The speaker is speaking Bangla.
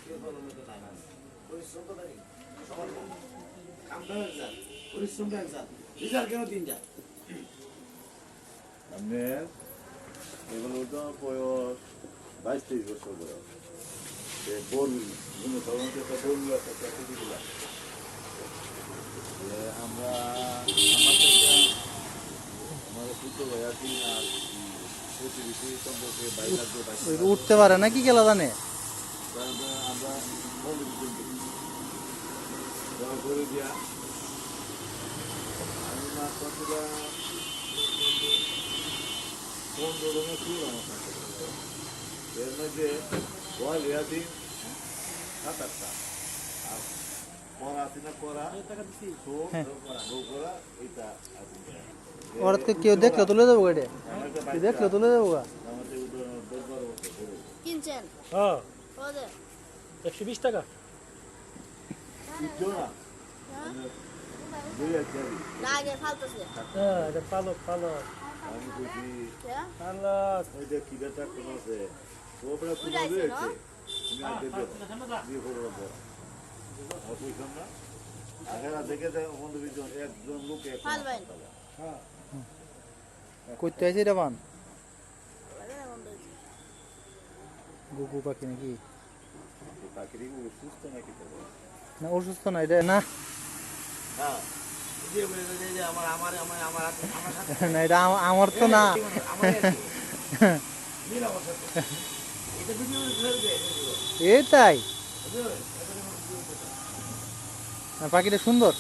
পরিশ্রম তো নাই সবার কামটা একজাত পরিশ্রমটা একজাত রিজাল্ট কেন তিনটা আপনার এগুলো তো বয়স 22-23 বছর বয়স বোন সাধারণত একটা বোন একটা প্রতিগুলা আমরা আমার থেকে আমাদের পুত্র ভাই আছি আর প্রতিবেশী সম্পর্কে বাইরে উঠতে পারে না কি গেলা জানে আমরা করে দিয়া আমি মাছ পাখিরা 15 জনের ছিল আমার সাথে এর মধ্যে বল রিয়াদি 7-8টা আর করা আছে না করা করা এইটা ওরা কেউ দেখলে তুলে দেবো গাড়ি দেখলে তুলে দেবো গা আমাদের 10-12 বছর ধরে কিনছেন হ্যাঁ ওদের 120 টাকা বুঝছো না দুই একটা না আগে ফালতেছে হ্যাঁ এটা পালক আমি বুঝি পালক ওই যে কিটা কোনো আছে ওপরে পুরো রয়েছে তুমি আগে দিয়ে করে রাখো অসুবিধা না আগেরা দেখে বন্ধু বিজন একজন লোক ফাল ভাই করতে আছে এটা পান গুগু পাখি নাকি চাকরি সুস্থ নাকি তো না অসুস্থ না এটা না হ্যাঁ যে বলে যে আমার আমার আমার আমার আমার সাথে না এটা আমার তো না মিল অবস্থা এটা ভিডিও ফেলবে এটাই পাখিটা সুন্দর